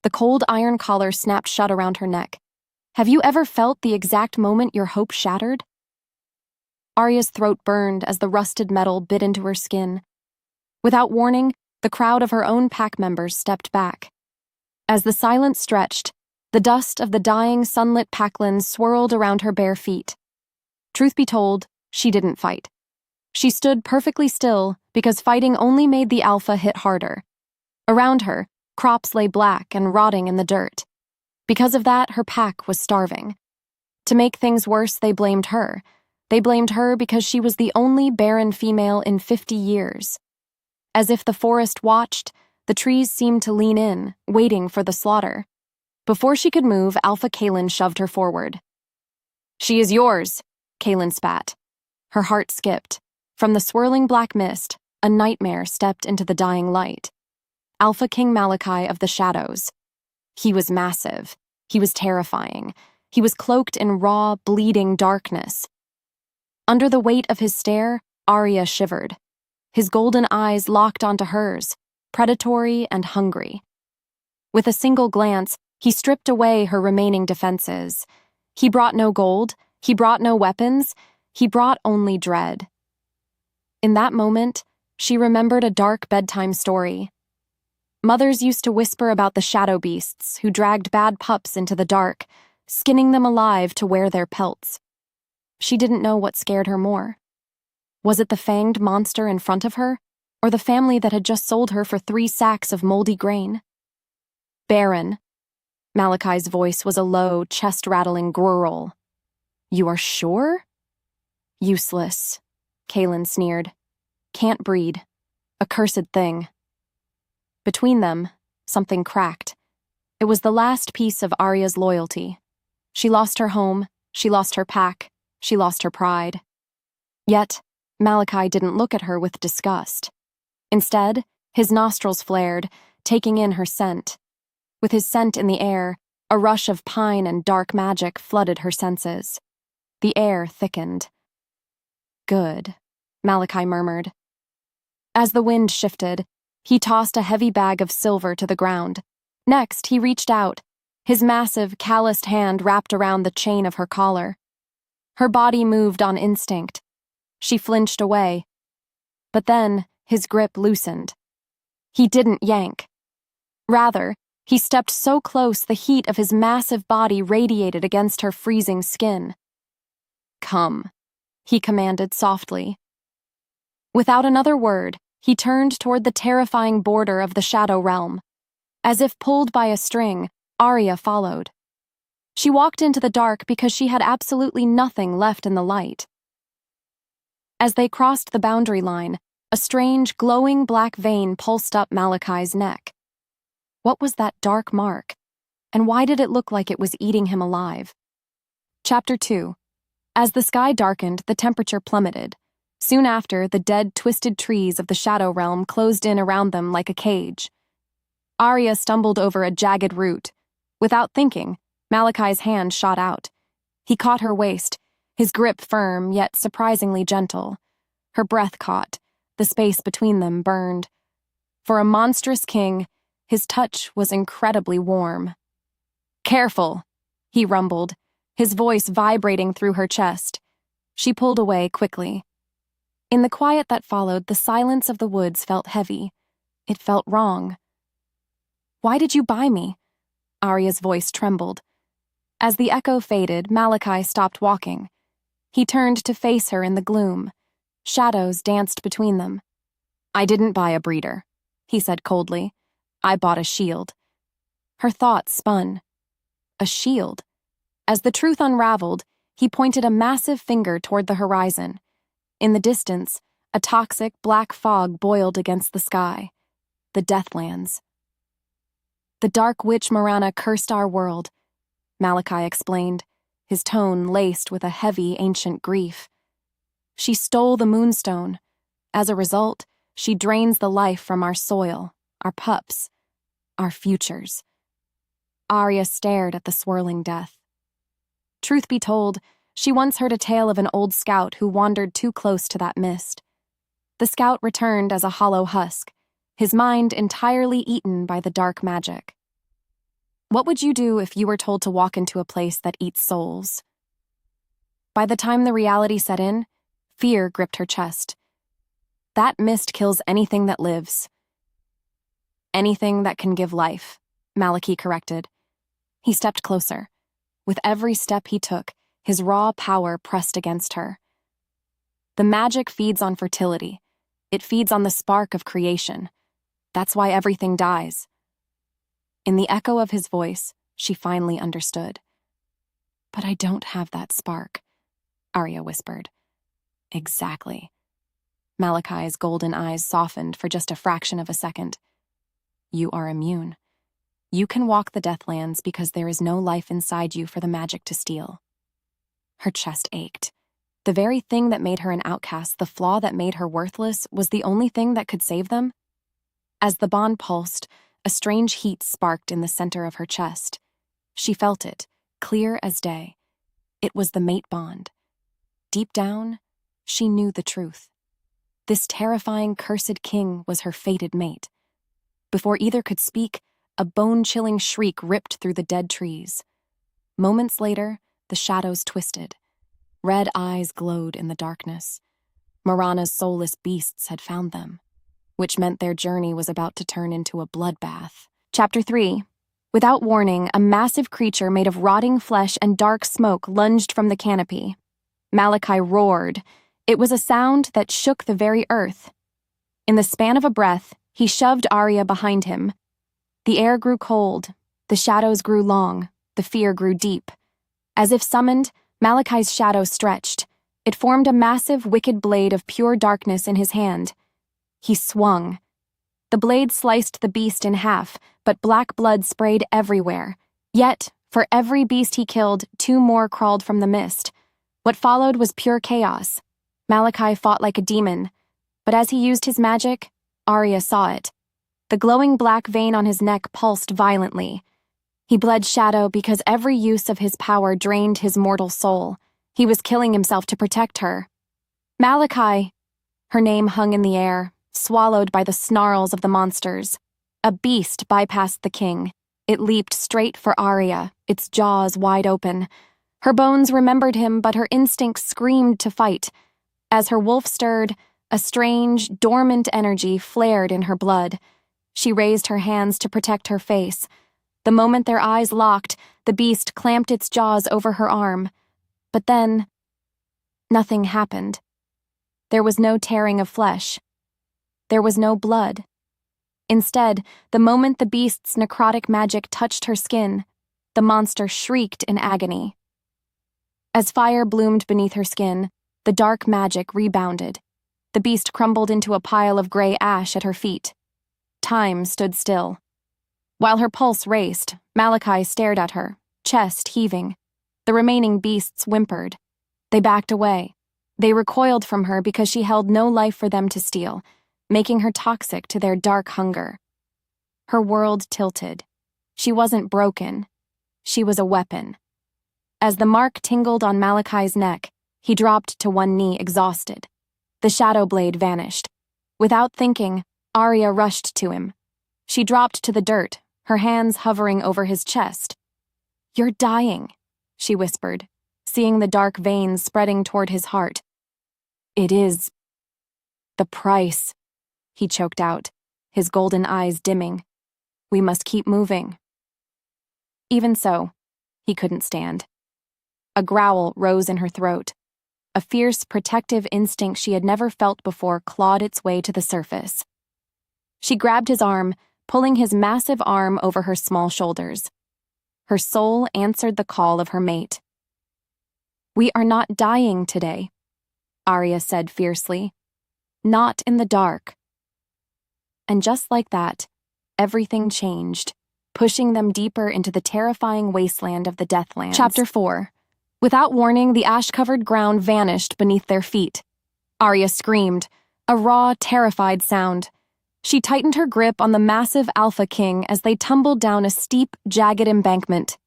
The cold iron collar snapped shut around her neck. Have you ever felt the exact moment your hope shattered? Aria's throat burned as the rusted metal bit into her skin. Without warning, the crowd of her own pack members stepped back. As the silence stretched, the dust of the dying sunlit packlands swirled around her bare feet. Truth be told, she didn't fight. She stood perfectly still because fighting only made the alpha hit harder. Around her, crops lay black and rotting in the dirt. Because of that, her pack was starving. To make things worse, they blamed her. They blamed her because she was the only barren female in 50 years. As if the forest watched, the trees seemed to lean in, waiting for the slaughter. Before she could move, Alpha Kaylin shoved her forward. "She is yours," Kaylin spat. Her heart skipped. From the swirling black mist, a nightmare stepped into the dying light. Alpha King Malachi of the Shadows. He was massive. He was terrifying. He was cloaked in raw, bleeding darkness. Under the weight of his stare, Aria shivered. His golden eyes locked onto hers, predatory and hungry. With a single glance, he stripped away her remaining defenses. He brought no gold, he brought no weapons, he brought only dread. In that moment, she remembered a dark bedtime story. Mothers used to whisper about the shadow beasts who dragged bad pups into the dark, skinning them alive to wear their pelts. She didn't know what scared her more. Was it the fanged monster in front of her, or the family that had just sold her for 3 sacks of moldy grain? "Barren." Malachi's voice was a low, chest-rattling growl. "You are sure?" "Useless," Kaylin sneered. "Can't breed. Accursed thing." Between them, something cracked. It was the last piece of Aria's loyalty. She lost her home, she lost her pack, she lost her pride. Yet, Malachi didn't look at her with disgust. Instead, his nostrils flared, taking in her scent. With his scent in the air, a rush of pine and dark magic flooded her senses. The air thickened. "Good," Malachi murmured. As the wind shifted, he tossed a heavy bag of silver to the ground. Next, he reached out, his massive, calloused hand wrapped around the chain of her collar. Her body moved on instinct. She flinched away. But then, his grip loosened. He didn't yank. Rather, he stepped so close the heat of his massive body radiated against her freezing skin. "Come," he commanded softly. Without another word, he turned toward the terrifying border of the shadow realm. As if pulled by a string, Aria followed. She walked into the dark because she had absolutely nothing left in the light. As they crossed the boundary line, a strange, glowing black vein pulsed up Malachi's neck. What was that dark mark? And why did it look like it was eating him alive? Chapter 2. As the sky darkened, the temperature plummeted. Soon after, the dead, twisted trees of the shadow realm closed in around them like a cage. Aria stumbled over a jagged root. Without thinking, Malachi's hand shot out. He caught her waist, his grip firm yet surprisingly gentle. Her breath caught. The space between them burned. For a monstrous king, his touch was incredibly warm. "Careful," he rumbled, his voice vibrating through her chest. She pulled away quickly. In the quiet that followed, the silence of the woods felt heavy. It felt wrong. "Why did you buy me?" Aria's voice trembled. As the echo faded, Malachi stopped walking. He turned to face her in the gloom. Shadows danced between them. "I didn't buy a breeder," he said coldly. "I bought a shield." Her thoughts spun. A shield. As the truth unraveled, he pointed a massive finger toward the horizon. In the distance, a toxic black fog boiled against the sky. The Deathlands. "The Dark Witch Marana cursed our world," Malachi explained, his tone laced with a heavy ancient grief. "She stole the moonstone. As a result, she drains the life from our soil, our pups, our futures." Aria stared at the swirling death. Truth be told, she once heard a tale of an old scout who wandered too close to that mist. The scout returned as a hollow husk, his mind entirely eaten by the dark magic. What would you do if you were told to walk into a place that eats souls? By the time the reality set in, fear gripped her chest. That mist kills anything that lives. Anything that can give life, Malachi corrected. He stepped closer. With every step he took, his raw power pressed against her. The magic feeds on fertility. It feeds on the spark of creation. That's why everything dies. In the echo of his voice, she finally understood. But I don't have that spark, Aria whispered. Exactly. Malachi's golden eyes softened for just a fraction of a second. You are immune. You can walk the Deathlands because there is no life inside you for the magic to steal. Her chest ached. The very thing that made her an outcast, the flaw that made her worthless, was the only thing that could save them? As the bond pulsed, a strange heat sparked in the center of her chest. She felt it, clear as day. It was the mate bond. Deep down, she knew the truth. This terrifying, cursed king was her fated mate. Before either could speak, a bone-chilling shriek ripped through the dead trees. Moments later, the shadows twisted. Red eyes glowed in the darkness. Marana's soulless beasts had found them, which meant their journey was about to turn into a bloodbath. Chapter 3. Without warning, a massive creature made of rotting flesh and dark smoke lunged from the canopy. Malachi roared. It was a sound that shook the very earth. In the span of a breath, he shoved Aria behind him. The air grew cold, the shadows grew long, the fear grew deep. As if summoned, Malachi's shadow stretched. It formed a massive, wicked blade of pure darkness in his hand. He swung. The blade sliced the beast in half, but black blood sprayed everywhere. Yet, for every beast he killed, 2 more crawled from the mist. What followed was pure chaos. Malachi fought like a demon, but as he used his magic, Aria saw it. The glowing black vein on his neck pulsed violently. He bled shadow because every use of his power drained his mortal soul. He was killing himself to protect her. Malachi! Her name hung in the air, swallowed by the snarls of the monsters. A beast bypassed the king. It leaped straight for Aria, its jaws wide open. Her bones remembered him, but her instincts screamed to fight. As her wolf stirred, a strange, dormant energy flared in her blood. She raised her hands to protect her face. The moment their eyes locked, the beast clamped its jaws over her arm. But then, nothing happened. There was no tearing of flesh. There was no blood. Instead, the moment the beast's necrotic magic touched her skin, the monster shrieked in agony. As fire bloomed beneath her skin, the dark magic rebounded. The beast crumbled into a pile of gray ash at her feet. Time stood still. While her pulse raced, Malachi stared at her, chest heaving. The remaining beasts whimpered. They backed away. They recoiled from her because she held no life for them to steal, making her toxic to their dark hunger. Her world tilted. She wasn't broken. She was a weapon. As the mark tingled on Malachi's neck, he dropped to one knee, exhausted. The shadow blade vanished. Without thinking, Aria rushed to him. She dropped to the dirt, her hands hovering over his chest. "You're dying," she whispered, seeing the dark veins spreading toward his heart. "It is the price," he choked out, his golden eyes dimming. "We must keep moving." Even so, he couldn't stand. A growl rose in her throat. A fierce, protective instinct she had never felt before clawed its way to the surface. She grabbed his arm, pulling his massive arm over her small shoulders. Her soul answered the call of her mate. "We are not dying today," Aria said fiercely. "Not in the dark." And just like that, everything changed, pushing them deeper into the terrifying wasteland of the Deathlands. Chapter 4. Without warning, the ash-covered ground vanished beneath their feet. Aria screamed, a raw, terrified sound. She tightened her grip on the massive Alpha King as they tumbled down a steep, jagged embankment.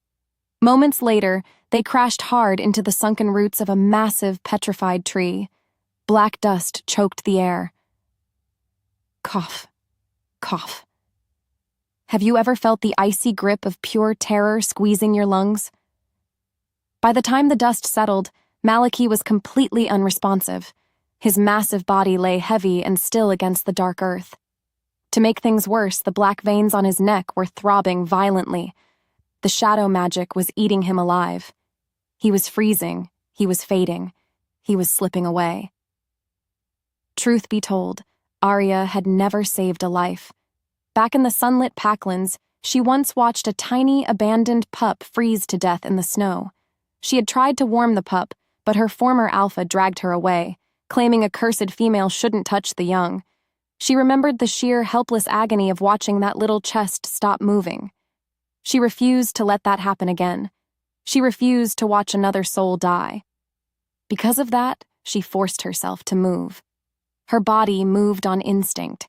Moments later, they crashed hard into the sunken roots of a massive, petrified tree. Black dust choked the air. Cough, cough. Have you ever felt the icy grip of pure terror squeezing your lungs? By the time the dust settled, Malachi was completely unresponsive. His massive body lay heavy and still against the dark earth. To make things worse, the black veins on his neck were throbbing violently. The shadow magic was eating him alive. He was freezing, he was fading, he was slipping away. Truth be told, Aria had never saved a life. Back in the sunlit packlands, she once watched a tiny, abandoned pup freeze to death in the snow. She had tried to warm the pup, but her former alpha dragged her away, claiming a cursed female shouldn't touch the young. She remembered the sheer, helpless agony of watching that little chest stop moving. She refused to let that happen again. She refused to watch another soul die. Because of that, she forced herself to move. Her body moved on instinct.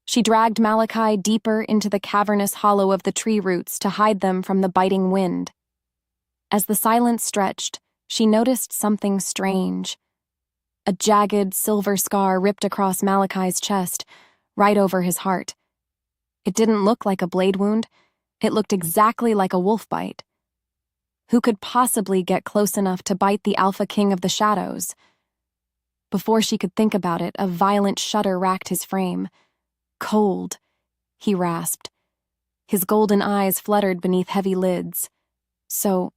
She dragged Malachi deeper into the cavernous hollow of the tree roots to hide them from the biting wind. As the silence stretched, she noticed something strange. A jagged silver scar ripped across Malachi's chest, right over his heart. It didn't look like a blade wound. It looked exactly like a wolf bite. Who could possibly get close enough to bite the Alpha King of the Shadows? Before she could think about it, a violent shudder racked his frame. Cold, he rasped. His golden eyes fluttered beneath heavy lids. So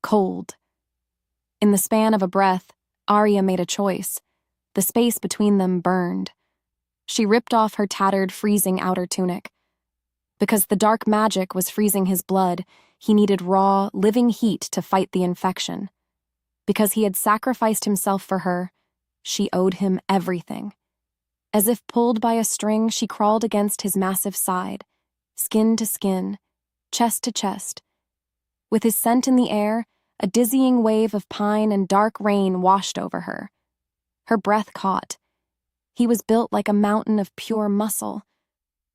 cold. In the span of a breath, Aria made a choice. The space between them burned. She ripped off her tattered, freezing outer tunic. Because the dark magic was freezing his blood, he needed raw, living heat to fight the infection. Because he had sacrificed himself for her, she owed him everything. As if pulled by a string, she crawled against his massive side, skin to skin, chest to chest. With his scent in the air, a dizzying wave of pine and dark rain washed over her. Her breath caught. He was built like a mountain of pure muscle.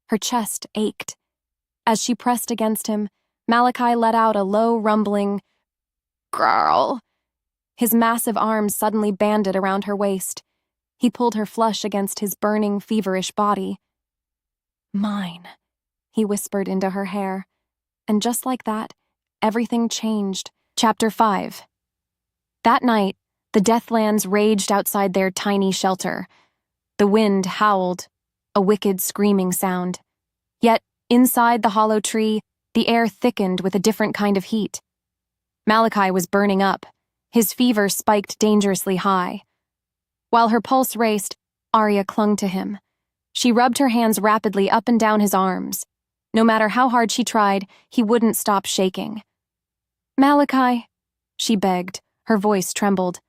Her chest ached. As she pressed against him, Malachi let out a low, rumbling, "Girl." His massive arms suddenly banded around her waist. He pulled her flush against his burning, feverish body. "Mine," he whispered into her hair. And just like that, everything changed. Chapter 5. That night, the Deathlands raged outside their tiny shelter. The wind howled, a wicked screaming sound. Yet, inside the hollow tree, the air thickened with a different kind of heat. Malachi was burning up. His fever spiked dangerously high. While her pulse raced, Aria clung to him. She rubbed her hands rapidly up and down his arms. No matter how hard she tried, he wouldn't stop shaking. "Malachi," she begged, her voice trembled.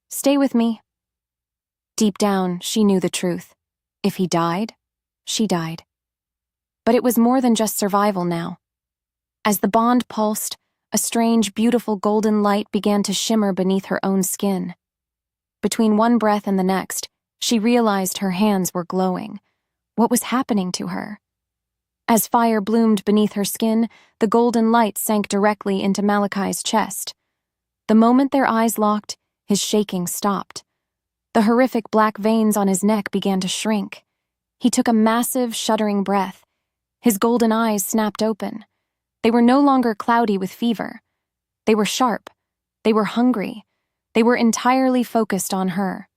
"Stay with me." Deep down, she knew the truth. If he died, she died. But it was more than just survival now. As the bond pulsed, a strange, beautiful golden light began to shimmer beneath her own skin. Between one breath and the next, she realized her hands were glowing. What was happening to her? As fire bloomed beneath her skin, the golden light sank directly into Malachi's chest. The moment their eyes locked, his shaking stopped. The horrific black veins on his neck began to shrink. He took a massive, shuddering breath. His golden eyes snapped open. They were no longer cloudy with fever. They were sharp. They were hungry. They were entirely focused on her.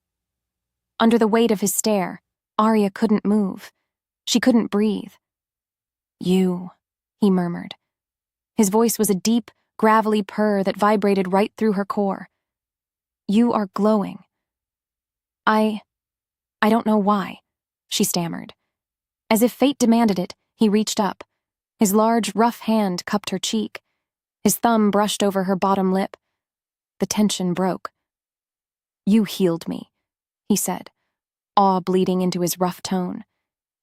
Under the weight of his stare, Aria couldn't move. She couldn't breathe. "You," he murmured. His voice was a deep, gravelly purr that vibrated right through her core. "You are glowing." I don't know why," she stammered. As if fate demanded it, he reached up. His large, rough hand cupped her cheek. His thumb brushed over her bottom lip. The tension broke. "You healed me," he said, awe bleeding into his rough tone.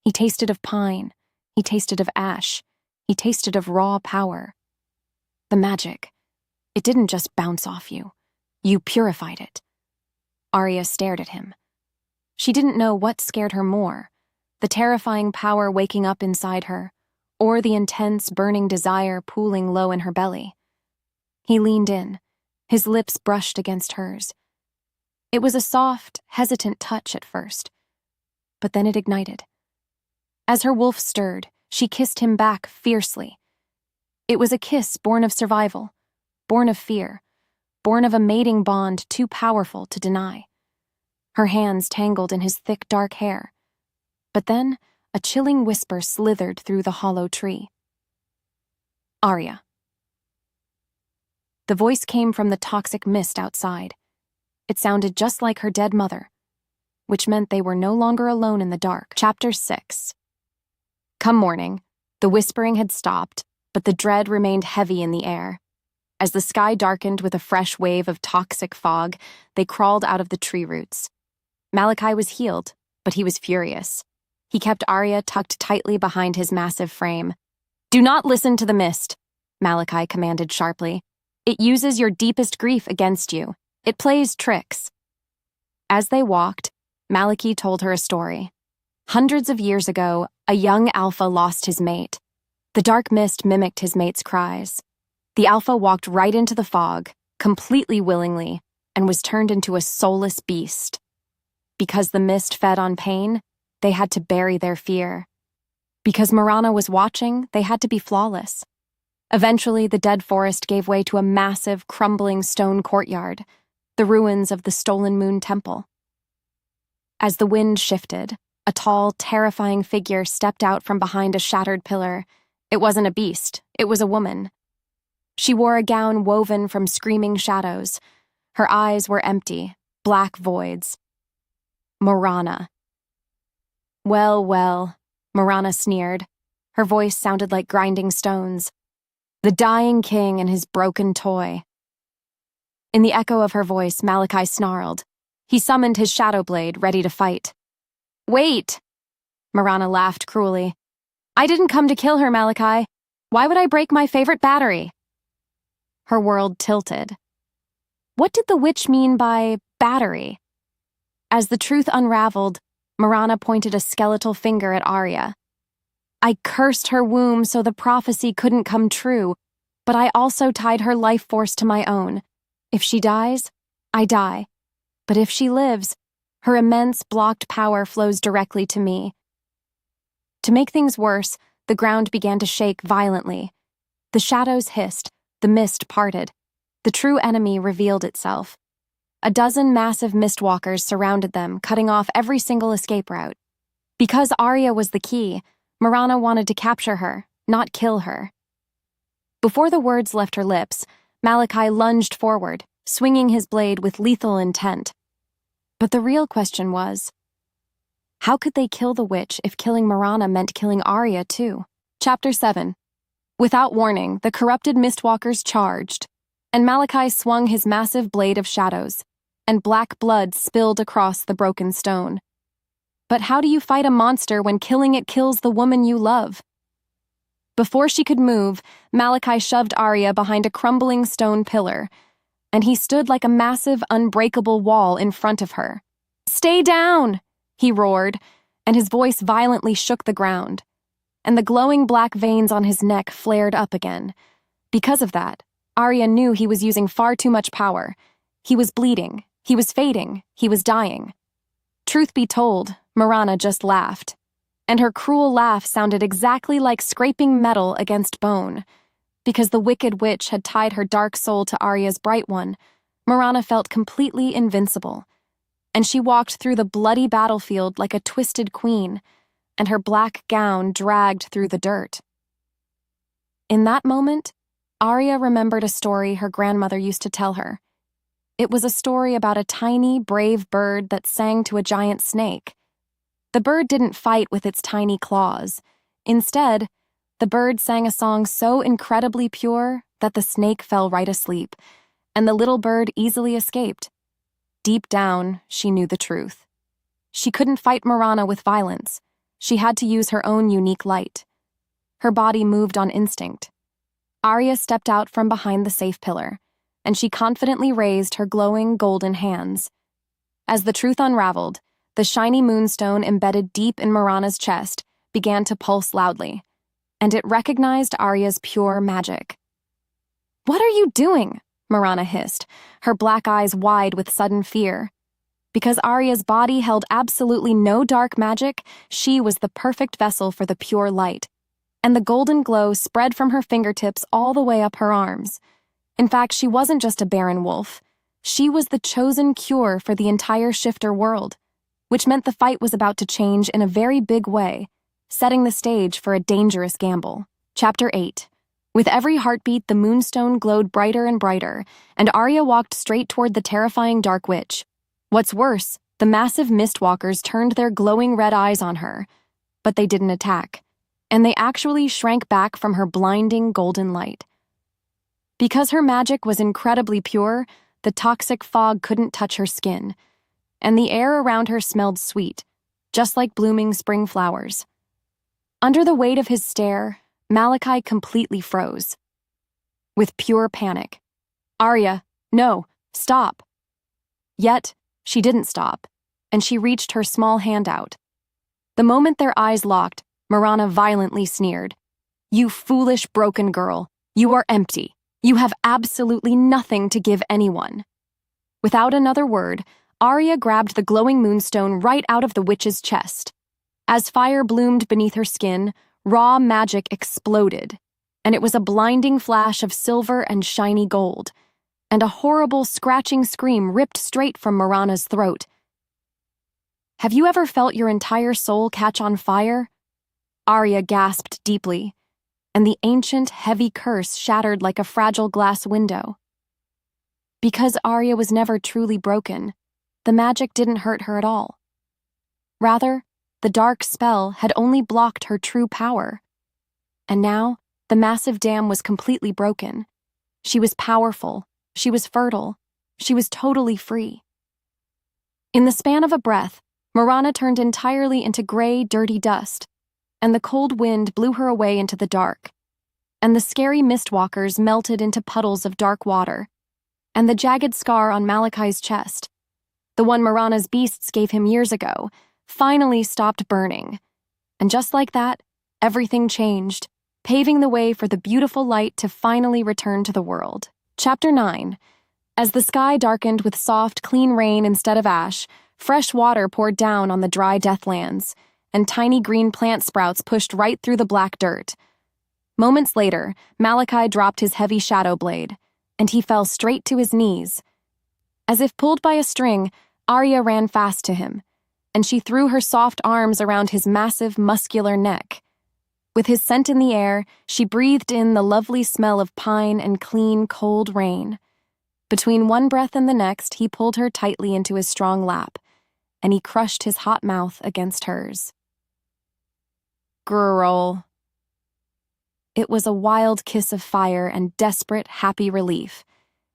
He tasted of pine. He tasted of ash. He tasted of raw power. The magic. It didn't just bounce off you. You purified it. Aria stared at him. She didn't know what scared her more, the terrifying power waking up inside her, or the intense, burning desire pooling low in her belly. He leaned in. His lips brushed against hers. It was a soft, hesitant touch at first, but then it ignited. As her wolf stirred, she kissed him back fiercely. It was a kiss born of survival, born of fear, born of a mating bond too powerful to deny. Her hands tangled in his thick, dark hair. But then, a chilling whisper slithered through the hollow tree. Aria. The voice came from the toxic mist outside. It sounded just like her dead mother, which meant they were no longer alone in the dark. Chapter 6. Come morning, the whispering had stopped, but the dread remained heavy in the air. As the sky darkened with a fresh wave of toxic fog, they crawled out of the tree roots. Malachi was healed, but he was furious. He kept Aria tucked tightly behind his massive frame. "Do not listen to the mist," Malachi commanded sharply. "It uses your deepest grief against you. It plays tricks." As they walked, Malachi told her a story. Hundreds of years ago, a young alpha lost his mate. The dark mist mimicked his mate's cries. The alpha walked right into the fog, completely willingly, and was turned into a soulless beast. Because the mist fed on pain, they had to bury their fear. Because Marana was watching, they had to be flawless. Eventually, the dead forest gave way to a massive, crumbling stone courtyard, the ruins of the Stolen Moon Temple. As the wind shifted, a tall, terrifying figure stepped out from behind a shattered pillar. It wasn't a beast, it was a woman. She wore a gown woven from screaming shadows. Her eyes were empty, black voids. Marana. Well, well, Marana sneered. Her voice sounded like grinding stones. The dying king and his broken toy. In the echo of her voice, Malachi snarled. He summoned his shadow blade, ready to fight. "Wait!" Marana laughed cruelly. "I didn't come to kill her, Malachi. Why would I break my favorite battery?" Her world tilted. What did the witch mean by battery? As the truth unraveled, Marana pointed a skeletal finger at Aria. "I cursed her womb so the prophecy couldn't come true, but I also tied her life force to my own. If she dies, I die. But if she lives, her immense blocked power flows directly to me." To make things worse, the ground began to shake violently. The shadows hissed, the mist parted. The true enemy revealed itself. A dozen massive mistwalkers surrounded them, cutting off every single escape route. Because Aria was the key, Marana wanted to capture her, not kill her. Before the words left her lips, Malachi lunged forward, swinging his blade with lethal intent. But the real question was, how could they kill the witch if killing Marana meant killing Aria too? Chapter 7. Without warning, the corrupted mistwalkers charged, and Malachi swung his massive blade of shadows, and black blood spilled across the broken stone. But how do you fight a monster when killing it kills the woman you love? Before she could move, Malachi shoved Aria behind a crumbling stone pillar, and he stood like a massive, unbreakable wall in front of her. "Stay down!" he roared, and his voice violently shook the ground. And the glowing black veins on his neck flared up again. Because of that, Aria knew he was using far too much power. He was bleeding, he was fading, he was dying. Truth be told, Marana just laughed. And her cruel laugh sounded exactly like scraping metal against bone. Because the wicked witch had tied her dark soul to Aria's bright one, Marana felt completely invincible. And she walked through the bloody battlefield like a twisted queen, and her black gown dragged through the dirt. In that moment, Aria remembered a story her grandmother used to tell her. It was a story about a tiny, brave bird that sang to a giant snake. The bird didn't fight with its tiny claws. Instead, the bird sang a song so incredibly pure that the snake fell right asleep, and the little bird easily escaped. Deep down, she knew the truth. She couldn't fight Marana with violence. She had to use her own unique light. Her body moved on instinct. Aria stepped out from behind the safe pillar, and she confidently raised her glowing golden hands. As the truth unraveled, the shiny moonstone embedded deep in Marana's chest began to pulse loudly, and it recognized Aria's pure magic. "What are you doing?" Marana hissed, her black eyes wide with sudden fear. Because Aria's body held absolutely no dark magic, she was the perfect vessel for the pure light. and the golden glow spread from her fingertips all the way up her arms. In fact, she wasn't just a barren wolf. She was the chosen cure for the entire shifter world, which meant the fight was about to change in a very big way, setting the stage for a dangerous gamble. Chapter 8. With every heartbeat, the moonstone glowed brighter and brighter, and Aria walked straight toward the terrifying dark witch. What's worse, the massive mistwalkers turned their glowing red eyes on her, but they didn't attack, and they actually shrank back from her blinding golden light. Because her magic was incredibly pure, the toxic fog couldn't touch her skin, and the air around her smelled sweet, just like blooming spring flowers. Under the weight of his stare, Malachi completely froze. With pure panic. "Aria, no, stop." Yet, she didn't stop, and she reached her small hand out. The moment their eyes locked, Marana violently sneered. "You foolish, broken girl. You are empty. You have absolutely nothing to give anyone." Without another word, Aria grabbed the glowing moonstone right out of the witch's chest. As fire bloomed beneath her skin, raw magic exploded, and it was a blinding flash of silver and shiny gold, and a horrible scratching scream ripped straight from Marana's throat. Have you ever felt your entire soul catch on fire? Aria gasped deeply, and the ancient, heavy curse shattered like a fragile glass window. Because Aria was never truly broken, the magic didn't hurt her at all. Rather, the dark spell had only blocked her true power. And now, the massive dam was completely broken. She was powerful, she was fertile, she was totally free. In the span of a breath, Marana turned entirely into gray, dirty dust, and the cold wind blew her away into the dark, and the scary mistwalkers melted into puddles of dark water, and the jagged scar on Malachi's chest, the one Marana's beasts gave him years ago, finally stopped burning. And just like that, everything changed, paving the way for the beautiful light to finally return to the world. Chapter 9. As the sky darkened with soft, clean rain instead of ash, fresh water poured down on the dry deathlands, and tiny green plant sprouts pushed right through the black dirt. Moments later, Malachi dropped his heavy shadow blade, and he fell straight to his knees. As if pulled by a string, Aria ran fast to him, and she threw her soft arms around his massive, muscular neck. With his scent in the air, she breathed in the lovely smell of pine and clean, cold rain. Between one breath and the next, he pulled her tightly into his strong lap, and he crushed his hot mouth against hers. Girl. It was a wild kiss of fire and desperate, happy relief,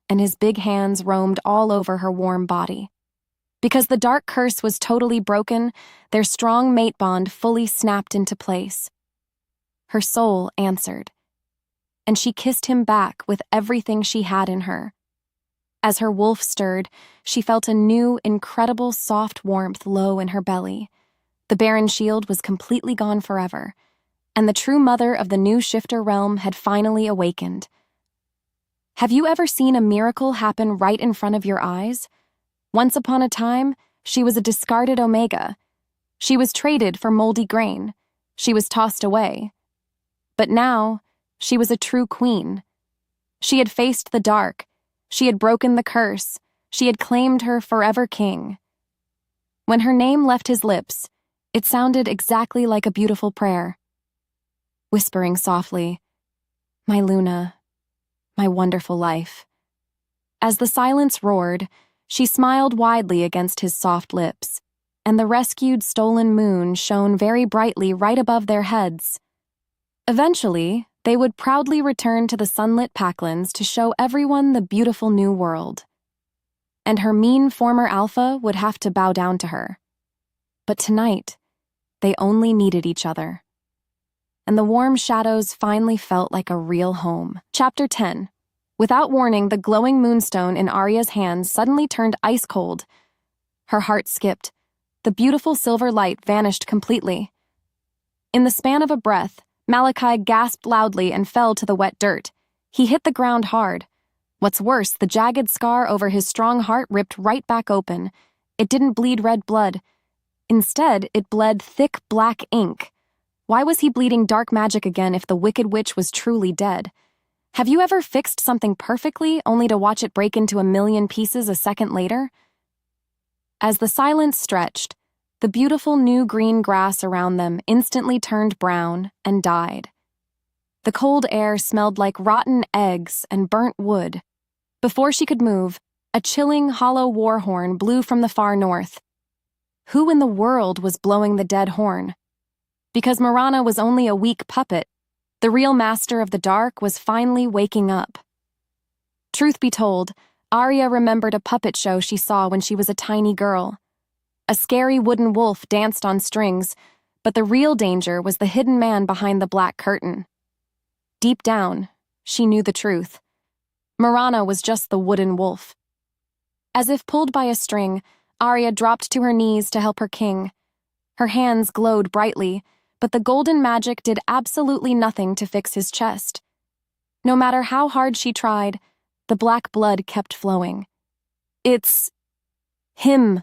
and his big hands roamed all over her warm body. Because the dark curse was totally broken, their strong mate bond fully snapped into place. Her soul answered, and she kissed him back with everything she had in her. As her wolf stirred, she felt a new, incredible soft warmth low in her belly. The barren shield was completely gone forever, and the true mother of the new shifter realm had finally awakened. Have you ever seen a miracle happen right in front of your eyes? Once upon a time, she was a discarded omega. She was traded for moldy grain. She was tossed away. But now, she was a true queen. She had faced the dark. She had broken the curse. She had claimed her forever king. When her name left his lips, it sounded exactly like a beautiful prayer. Whispering softly, "My Luna, my wonderful life." As the silence roared, she smiled widely against his soft lips, and the rescued stolen moon shone very brightly right above their heads. Eventually, they would proudly return to the sunlit packlands to show everyone the beautiful new world. And her mean former alpha would have to bow down to her. But tonight, they only needed each other. And the warm shadows finally felt like a real home. Chapter 10. Without warning, the glowing moonstone in Aria's hands suddenly turned ice cold. Her heart skipped. The beautiful silver light vanished completely. In the span of a breath, Malachi gasped loudly and fell to the wet dirt. He hit the ground hard. What's worse, the jagged scar over his strong heart ripped right back open. It didn't bleed red blood. Instead, it bled thick black ink. Why was he bleeding dark magic again if the Wicked Witch was truly dead? Have you ever fixed something perfectly only to watch it break into a million pieces a second later? As the silence stretched, the beautiful new green grass around them instantly turned brown and died. The cold air smelled like rotten eggs and burnt wood. Before she could move, a chilling, hollow war horn blew from the far north. Who in the world was blowing the dead horn? Because Marana was only a weak puppet, the real master of the dark was finally waking up. Truth be told, Aria remembered a puppet show she saw when she was a tiny girl. A scary wooden wolf danced on strings, but the real danger was the hidden man behind the black curtain. Deep down, she knew the truth. Marana was just the wooden wolf. As if pulled by a string, Aria dropped to her knees to help her king. Her hands glowed brightly, but the golden magic did absolutely nothing to fix his chest. No matter how hard she tried, the black blood kept flowing. "It's him,"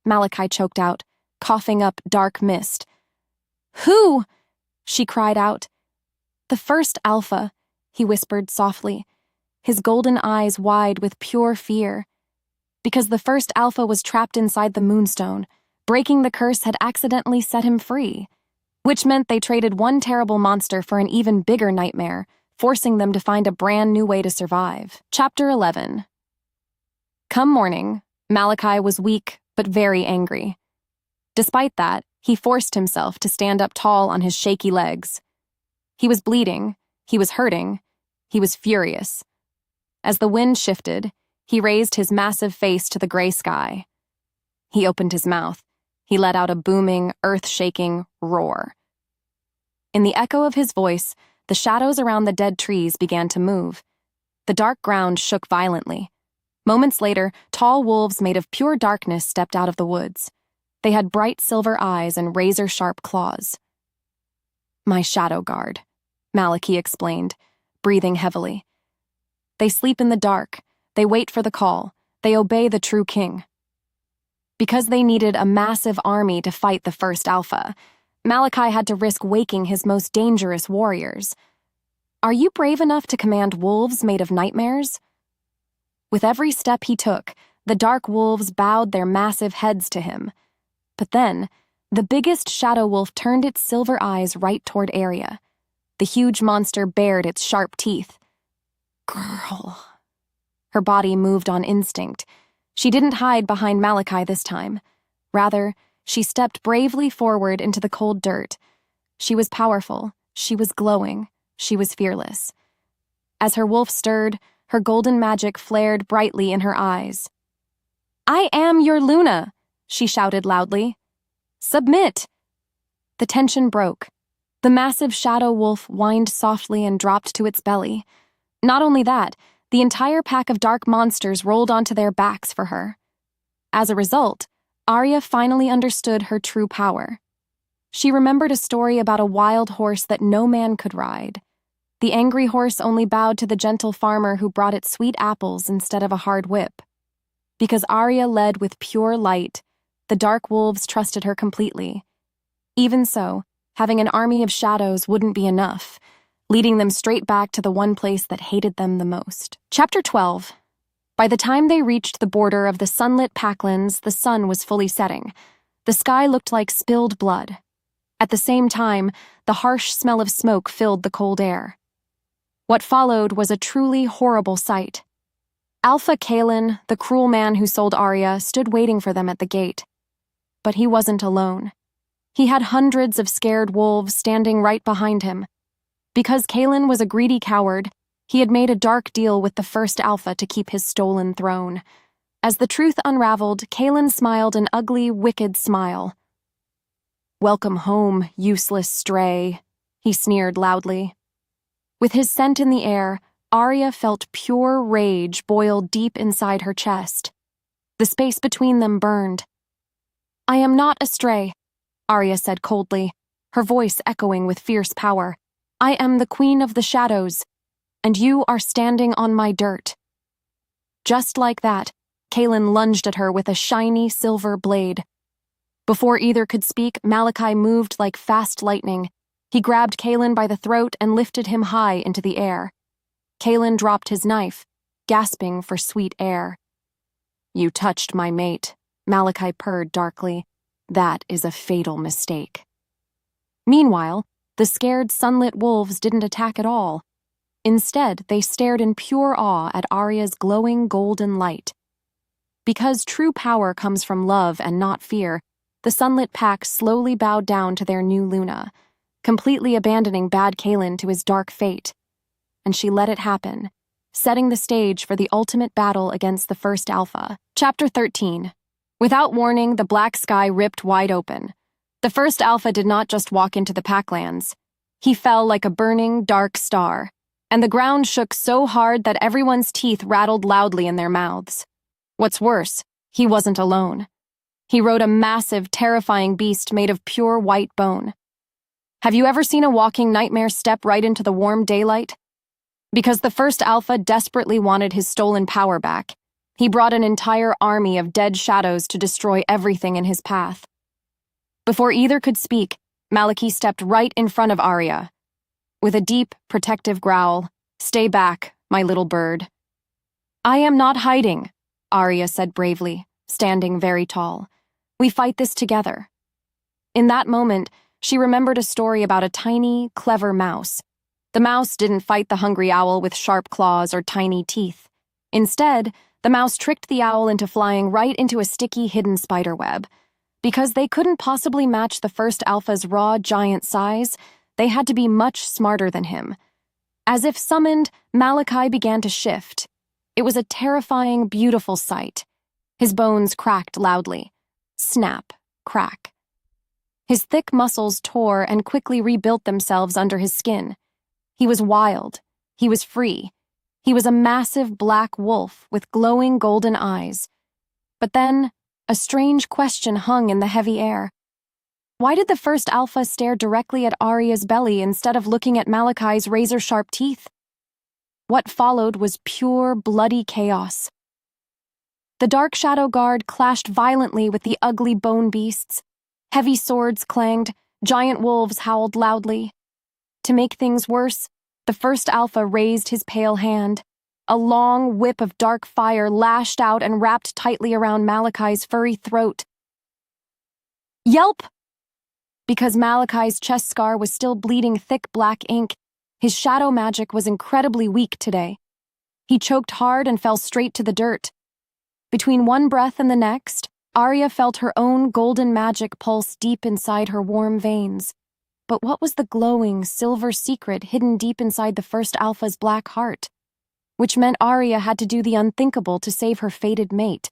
Malachi choked out, coughing up dark mist. "Who?" she cried out. "The first alpha," he whispered softly, his golden eyes wide with pure fear. Because the first alpha was trapped inside the moonstone, breaking the curse had accidentally set him free, which meant they traded one terrible monster for an even bigger nightmare, forcing them to find a brand new way to survive. Chapter 11. Come morning, Malachi was weak but very angry. Despite that, he forced himself to stand up tall on his shaky legs. He was bleeding, he was hurting, he was furious. As the wind shifted, he raised his massive face to the gray sky. He opened his mouth. He let out a booming, earth-shaking roar. In the echo of his voice, the shadows around the dead trees began to move. The dark ground shook violently. Moments later, tall wolves made of pure darkness stepped out of the woods. They had bright silver eyes and razor-sharp claws. "My shadow guard," Malachi explained, breathing heavily. "They sleep in the dark. They wait for the call. They obey the true king." Because they needed a massive army to fight the first alpha, Malachi had to risk waking his most dangerous warriors. Are you brave enough to command wolves made of nightmares? With every step he took, the dark wolves bowed their massive heads to him. But then, the biggest shadow wolf turned its silver eyes right toward Aria. The huge monster bared its sharp teeth. "Girl." Her body moved on instinct. She didn't hide behind Malachi this time. Rather, she stepped bravely forward into the cold dirt. She was powerful, she was glowing, she was fearless. As her wolf stirred, her golden magic flared brightly in her eyes. "I am your Luna," she shouted loudly. "Submit!" The tension broke. The massive shadow wolf whined softly and dropped to its belly. Not only that, the entire pack of dark monsters rolled onto their backs for her. As a result, Aria finally understood her true power. She remembered a story about a wild horse that no man could ride. The angry horse only bowed to the gentle farmer who brought it sweet apples instead of a hard whip. Because Aria led with pure light, the dark wolves trusted her completely. Even so, having an army of shadows wouldn't be enough, leading them straight back to the one place that hated them the most. Chapter 12. By the time they reached the border of the sunlit packlands, the sun was fully setting. The sky looked like spilled blood. At the same time, the harsh smell of smoke filled the cold air. What followed was a truly horrible sight. Alpha Kalen, the cruel man who sold Aria, stood waiting for them at the gate. But he wasn't alone. He had hundreds of scared wolves standing right behind him. Because Kalen was a greedy coward, he had made a dark deal with the first alpha to keep his stolen throne. As the truth unraveled, Kalen smiled an ugly, wicked smile. "Welcome home, useless stray," he sneered loudly. With his scent in the air, Aria felt pure rage boil deep inside her chest. The space between them burned. "I am not a stray," Aria said coldly, her voice echoing with fierce power. "I am the queen of the shadows, and you are standing on my dirt." Just like that, Kalen lunged at her with a shiny silver blade. Before either could speak, Malachi moved like fast lightning. He grabbed Kalen by the throat and lifted him high into the air. Kalen dropped his knife, gasping for sweet air. "You touched my mate," Malachi purred darkly. "That is a fatal mistake." Meanwhile, the scared sunlit wolves didn't attack at all. Instead, they stared in pure awe at Aria's glowing golden light. Because true power comes from love and not fear, the sunlit pack slowly bowed down to their new Luna, completely abandoning bad Kalen to his dark fate. And she let it happen, setting the stage for the ultimate battle against the first alpha. Chapter 13. Without warning, the black sky ripped wide open. The first alpha did not just walk into the packlands. He fell like a burning, dark star, and the ground shook so hard that everyone's teeth rattled loudly in their mouths. What's worse, he wasn't alone. He rode a massive, terrifying beast made of pure white bone. Have you ever seen a walking nightmare step right into the warm daylight? Because the first alpha desperately wanted his stolen power back, he brought an entire army of dead shadows to destroy everything in his path. Before either could speak, Malachi stepped right in front of Aria. With a deep, protective growl, "Stay back, my little bird." "I am not hiding," Aria said bravely, standing very tall. "We fight this together." In that moment, she remembered a story about a tiny, clever mouse. The mouse didn't fight the hungry owl with sharp claws or tiny teeth. Instead, the mouse tricked the owl into flying right into a sticky, hidden spider web. Because they couldn't possibly match the first alpha's raw, giant size, they had to be much smarter than him. As if summoned, Malachi began to shift. It was a terrifying, beautiful sight. His bones cracked loudly. Snap, crack. His thick muscles tore and quickly rebuilt themselves under his skin. He was wild. He was free. He was a massive black wolf with glowing golden eyes. But then, a strange question hung in the heavy air. Why did the first alpha stare directly at Aria's belly instead of looking at Malachi's razor-sharp teeth? What followed was pure, bloody chaos. The dark shadow guard clashed violently with the ugly bone beasts. Heavy swords clanged, giant wolves howled loudly. To make things worse, the first alpha raised his pale hand. A long whip of dark fire lashed out and wrapped tightly around Malachi's furry throat. Yelp! Because Malachi's chest scar was still bleeding thick black ink, his shadow magic was incredibly weak today. He choked hard and fell straight to the dirt. Between one breath and the next, Aria felt her own golden magic pulse deep inside her warm veins. But what was the glowing, silver secret hidden deep inside the first alpha's black heart? Which meant Aria had to do the unthinkable to save her fated mate,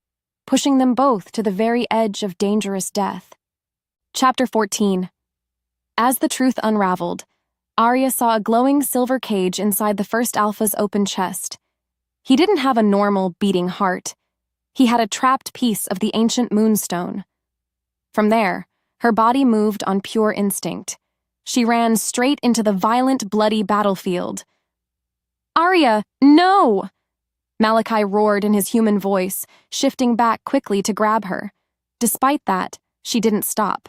pushing them both to the very edge of dangerous death. Chapter 14. As the truth unraveled, Aria saw a glowing silver cage inside the first alpha's open chest. He didn't have a normal beating heart. He had a trapped piece of the ancient moonstone. From there, her body moved on pure instinct. She ran straight into the violent, bloody battlefield. "Aria, no!" Malachi roared in his human voice, shifting back quickly to grab her. Despite that, she didn't stop.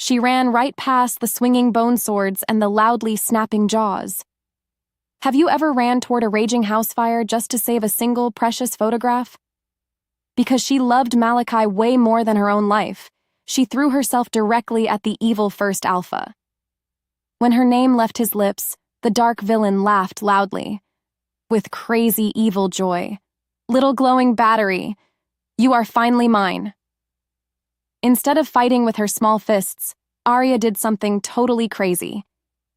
She ran right past the swinging bone swords and the loudly snapping jaws. Have you ever ran toward a raging house fire just to save a single precious photograph? Because she loved Malachi way more than her own life, she threw herself directly at the evil first alpha. When her name left his lips, the dark villain laughed loudly. With crazy evil joy. "Little glowing battery, you are finally mine." Instead of fighting with her small fists, Aria did something totally crazy.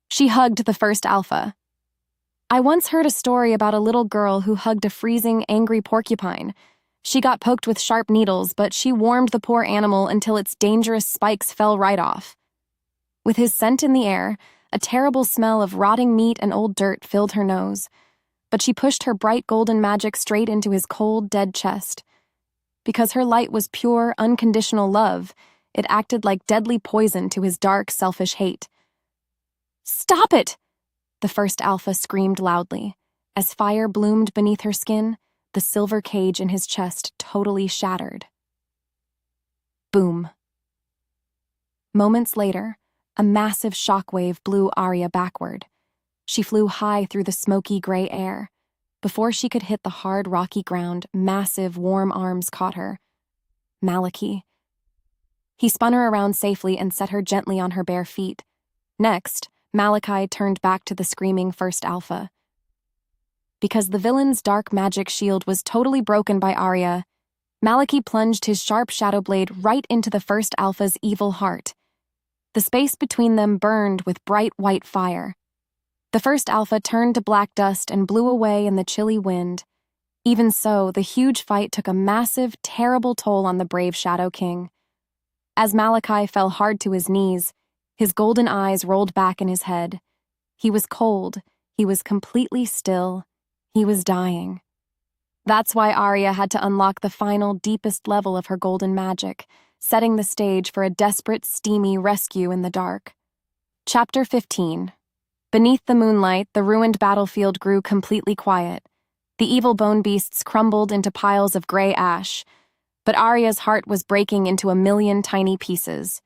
She hugged the first alpha. I once heard a story about a little girl who hugged a freezing, angry porcupine. She got poked with sharp needles, but she warmed the poor animal until its dangerous spikes fell right off. With his scent in the air, a terrible smell of rotting meat and old dirt filled her nose. But she pushed her bright golden magic straight into his cold, dead chest. Because her light was pure, unconditional love, it acted like deadly poison to his dark, selfish hate. "Stop it!" the first alpha screamed loudly. As fire bloomed beneath her skin, the silver cage in his chest totally shattered. Boom. Moments later, A massive shockwave blew Aria backward. She flew high through the smoky gray air. Before she could hit the hard, rocky ground, massive, warm arms caught her. Malachi. He spun her around safely and set her gently on her bare feet. Next, Malachi turned back to the screaming first alpha. Because the villain's dark magic shield was totally broken by Aria, Malachi plunged his sharp shadow blade right into the first alpha's evil heart. The space between them burned with bright white fire. The first alpha turned to black dust and blew away in the chilly wind. Even so, the huge fight took a massive, terrible toll on the brave Shadow King. As Malachi fell hard to his knees, his golden eyes rolled back in his head. He was cold, he was completely still, he was dying. That's why Aria had to unlock the final, deepest level of her golden magic, setting the stage for a desperate, steamy rescue in the dark. Chapter 15. Beneath the moonlight, the ruined battlefield grew completely quiet. The evil bone beasts crumbled into piles of gray ash, but Aria's heart was breaking into a million tiny pieces.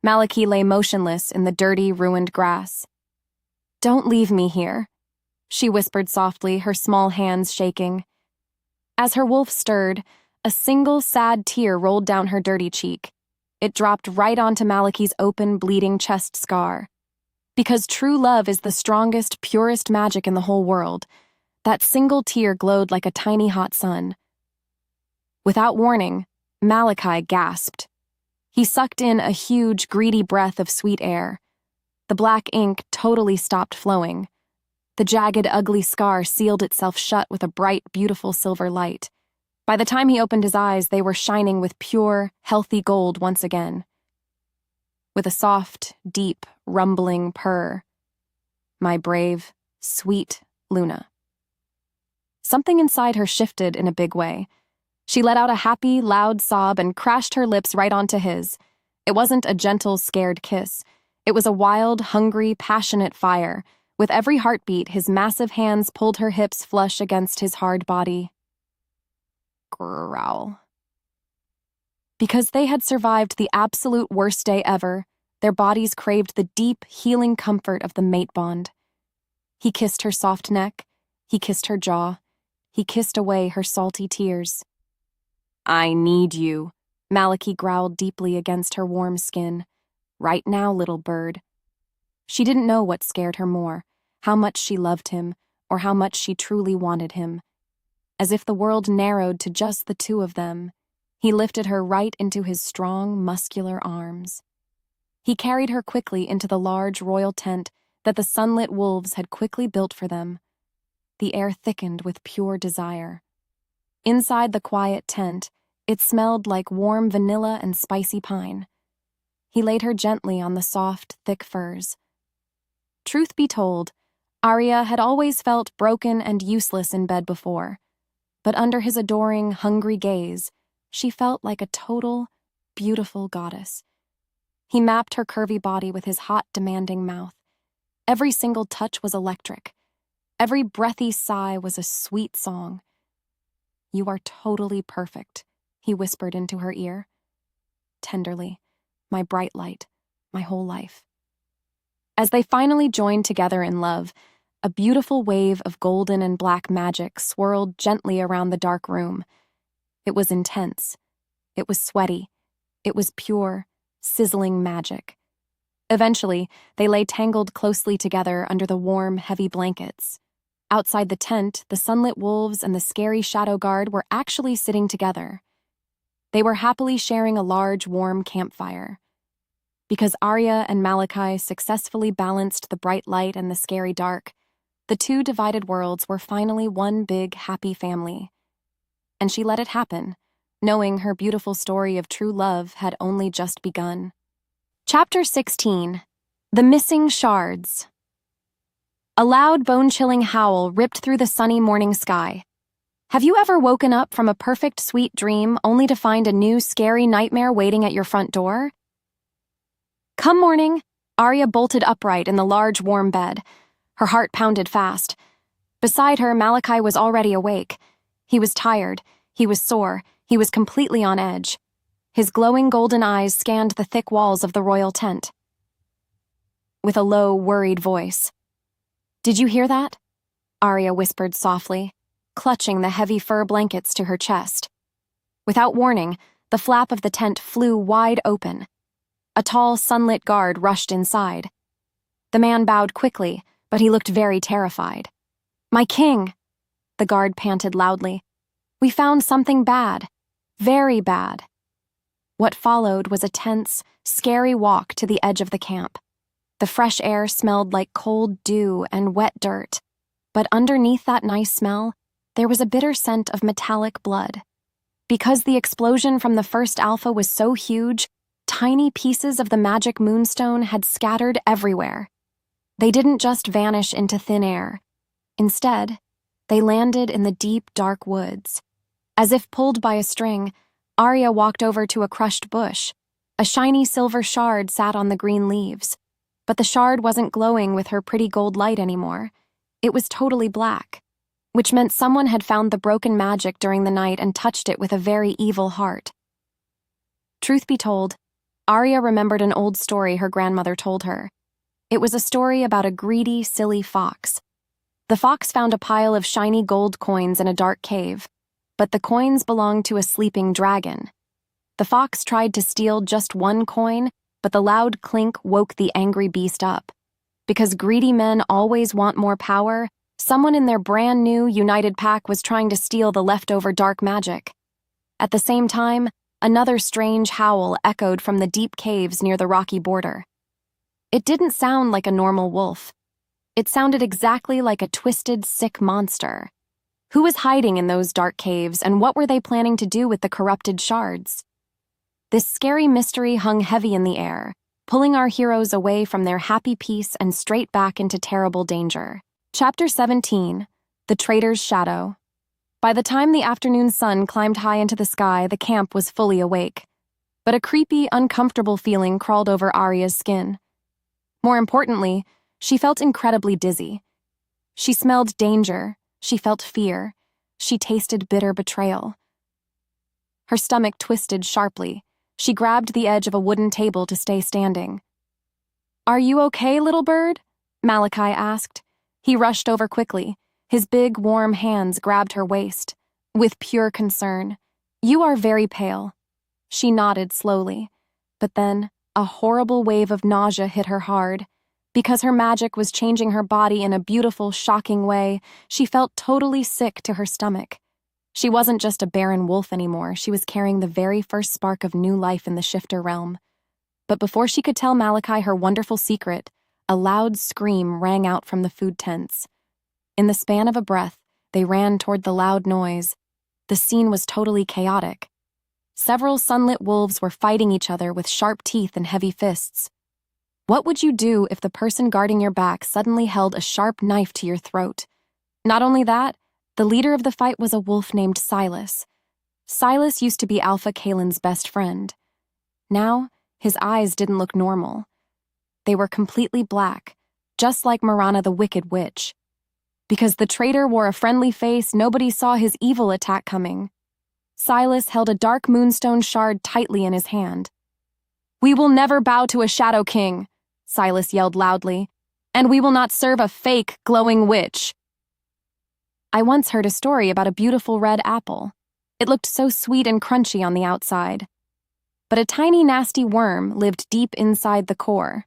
Malachi lay motionless in the dirty, ruined grass. "Don't leave me here," she whispered softly, her small hands shaking. As her wolf stirred, a single sad tear rolled down her dirty cheek. It dropped right onto Malachi's open, bleeding chest scar. Because true love is the strongest, purest magic in the whole world, that single tear glowed like a tiny hot sun. Without warning, Malachi gasped. He sucked in a huge, greedy breath of sweet air. The black ink totally stopped flowing. The jagged, ugly scar sealed itself shut with a bright, beautiful silver light. By the time he opened his eyes, they were shining with pure, healthy gold once again. With a soft, deep, rumbling purr. My brave, sweet Luna. Something inside her shifted in a big way. She let out a happy, loud sob and crashed her lips right onto his. It wasn't a gentle, scared kiss. It was a wild, hungry, passionate fire. With every heartbeat, his massive hands pulled her hips flush against his hard body. Growl. Because they had survived the absolute worst day ever, their bodies craved the deep, healing comfort of the mate bond. He kissed her soft neck. He kissed her jaw. He kissed away her salty tears. "I need you," Malachi growled deeply against her warm skin. "Right now, little bird." She didn't know what scared her more, how much she loved him, or how much she truly wanted him. As if the world narrowed to just the two of them, he lifted her right into his strong, muscular arms. He carried her quickly into the large royal tent that the sunlit wolves had quickly built for them. The air thickened with pure desire. Inside the quiet tent, it smelled like warm vanilla and spicy pine. He laid her gently on the soft, thick furs. Truth be told, Aria had always felt broken and useless in bed before, but under his adoring, hungry gaze, she felt like a total, beautiful goddess. He mapped her curvy body with his hot, demanding mouth. Every single touch was electric. Every breathy sigh was a sweet song. "You are totally perfect," he whispered into her ear. Tenderly, "My bright light, my whole life." As they finally joined together in love, a beautiful wave of golden and black magic swirled gently around the dark room. It was intense. It was sweaty. It was pure, sizzling magic. Eventually, they lay tangled closely together under the warm, heavy blankets. Outside the tent, the sunlit wolves and the scary shadow guard were actually sitting together. They were happily sharing a large, warm campfire. Because Aria and Malachi successfully balanced the bright light and the scary dark, the two divided worlds were finally one big, happy family. And she let it happen, knowing her beautiful story of true love had only just begun. Chapter 16. The Missing Shards. A loud, bone-chilling howl ripped through the sunny morning sky. Have you ever woken up from a perfect, sweet dream only to find a new, scary nightmare waiting at your front door? Come morning, Aria bolted upright in the large, warm bed. Her heart pounded fast. Beside her, Malachi was already awake. He was tired. He was sore. He was completely on edge. His glowing golden eyes scanned the thick walls of the royal tent. with a low, worried voice. "Did you hear that?" Aria whispered softly, clutching the heavy fur blankets to her chest. Without warning, the flap of the tent flew wide open. A tall, sunlit guard rushed inside. The man bowed quickly, but he looked very terrified. "My king!" The guard panted loudly. "We found something bad. Very bad." What followed was a tense, scary walk to the edge of the camp. The fresh air smelled like cold dew and wet dirt, but underneath that nice smell, there was a bitter scent of metallic blood. Because the explosion from the first alpha was so huge, tiny pieces of the magic moonstone had scattered everywhere. They didn't just vanish into thin air. Instead, they landed in the deep, dark woods. As if pulled by a string, Aria walked over to a crushed bush. A shiny silver shard sat on the green leaves. But the shard wasn't glowing with her pretty gold light anymore. It was totally black, which meant someone had found the broken magic during the night and touched it with a very evil heart. Truth be told, Aria remembered an old story her grandmother told her. It was a story about a greedy, silly fox. The fox found a pile of shiny gold coins in a dark cave, but the coins belonged to a sleeping dragon. The fox tried to steal just one coin, but the loud clink woke the angry beast up. Because greedy men always want more power, someone in their brand new united pack was trying to steal the leftover dark magic. At the same time, another strange howl echoed from the deep caves near the rocky border. It didn't sound like a normal wolf. It sounded exactly like a twisted, sick monster. Who was hiding in those dark caves, and what were they planning to do with the corrupted shards? This scary mystery hung heavy in the air, pulling our heroes away from their happy peace and straight back into terrible danger. Chapter 17, The Traitor's Shadow. By the time the afternoon sun climbed high into the sky, the camp was fully awake. But a creepy, uncomfortable feeling crawled over Aria's skin. More importantly, she felt incredibly dizzy. She smelled danger, she felt fear, she tasted bitter betrayal. Her stomach twisted sharply. She grabbed the edge of a wooden table to stay standing. "Are you okay, little bird?" Malachi asked. He rushed over quickly. His big, warm hands grabbed her waist. With pure concern. "You are very pale." She nodded slowly. But then, a horrible wave of nausea hit her hard. Because her magic was changing her body in a beautiful, shocking way, she felt totally sick to her stomach. She wasn't just a barren wolf anymore, she was carrying the very first spark of new life in the shifter realm. But before she could tell Malachi her wonderful secret, a loud scream rang out from the food tents. In the span of a breath, they ran toward the loud noise. The scene was totally chaotic. Several sunlit wolves were fighting each other with sharp teeth and heavy fists. What would you do if the person guarding your back suddenly held a sharp knife to your throat? Not only that, the leader of the fight was a wolf named Silas. Silas used to be Alpha Kalen's best friend. Now, his eyes didn't look normal. They were completely black, just like Marana the Wicked Witch. Because the traitor wore a friendly face, nobody saw his evil attack coming. Silas held a dark moonstone shard tightly in his hand. "We will never bow to a Shadow King," Silas yelled loudly, "and we will not serve a fake, glowing witch." I once heard a story about a beautiful red apple. It looked so sweet and crunchy on the outside. But a tiny, nasty worm lived deep inside the core.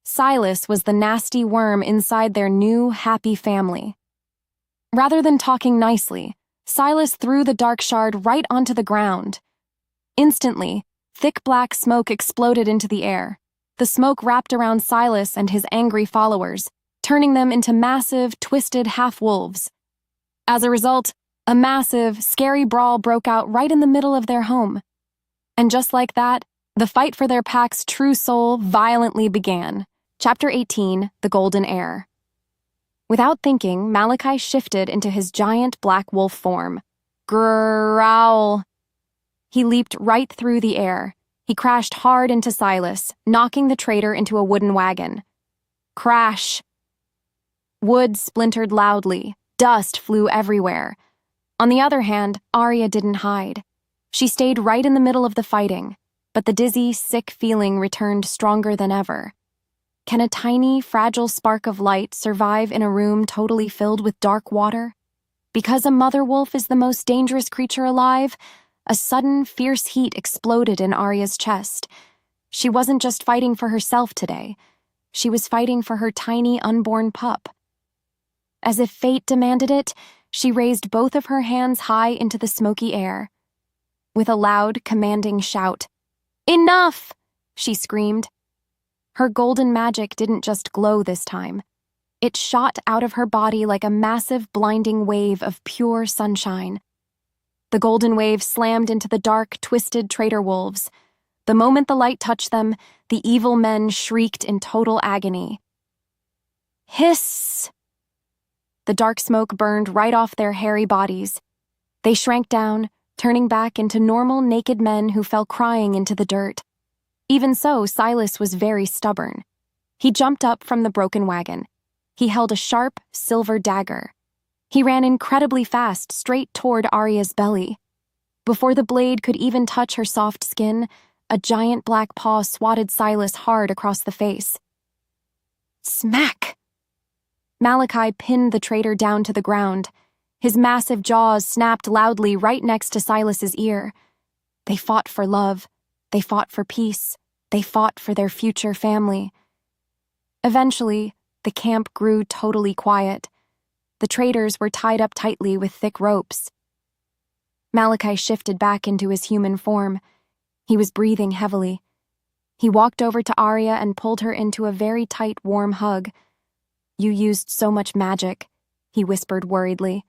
Silas was the nasty worm inside their new, happy family. Rather than talking nicely, Silas threw the dark shard right onto the ground. Instantly, thick black smoke exploded into the air. The smoke wrapped around Silas and his angry followers, turning them into massive, twisted half-wolves. As a result, a massive, scary brawl broke out right in the middle of their home. And just like that, the fight for their pack's true soul violently began. Chapter 18, The Golden Heir. Without thinking, Malachi shifted into his giant black wolf form. Growl! He leaped right through the air. He crashed hard into Silas, knocking the traitor into a wooden wagon. Crash! Wood splintered loudly. Dust flew everywhere. On the other hand, Aria didn't hide. She stayed right in the middle of the fighting, but the dizzy, sick feeling returned stronger than ever. Can a tiny, fragile spark of light survive in a room totally filled with dark water? Because a mother wolf is the most dangerous creature alive, a sudden, fierce heat exploded in Aria's chest. She wasn't just fighting for herself today. She was fighting for her tiny, unborn pup. As if fate demanded it, she raised both of her hands high into the smoky air. With a loud, commanding shout, "Enough!" she screamed. Her golden magic didn't just glow this time. It shot out of her body like a massive, blinding wave of pure sunshine. The golden wave slammed into the dark, twisted traitor wolves. The moment the light touched them, the evil men shrieked in total agony. Hiss! The dark smoke burned right off their hairy bodies. They shrank down, turning back into normal, naked men who fell crying into the dirt. Even so, Silas was very stubborn. He jumped up from the broken wagon. He held a sharp, silver dagger. He ran incredibly fast straight toward Aria's belly. Before the blade could even touch her soft skin, a giant black paw swatted Silas hard across the face. Smack! Malachi pinned the traitor down to the ground. His massive jaws snapped loudly right next to Silas's ear. They fought for love. They fought for peace. They fought for their future family. Eventually, the camp grew totally quiet. The traitors were tied up tightly with thick ropes. Malachi shifted back into his human form. He was breathing heavily. He walked over to Aria and pulled her into a very tight, warm hug. "You used so much magic," he whispered worriedly.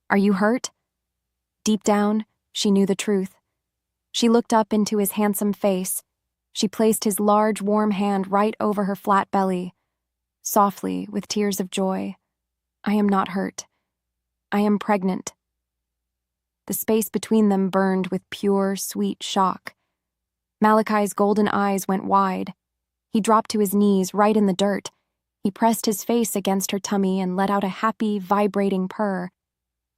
"Are you hurt?" Deep down, she knew the truth. She looked up into his handsome face. She placed his large, warm hand right over her flat belly. Softly, with tears of joy, "I am not hurt. I am pregnant." The space between them burned with pure, sweet shock. Malachi's golden eyes went wide. He dropped to his knees right in the dirt. He pressed his face against her tummy and let out a happy, vibrating purr.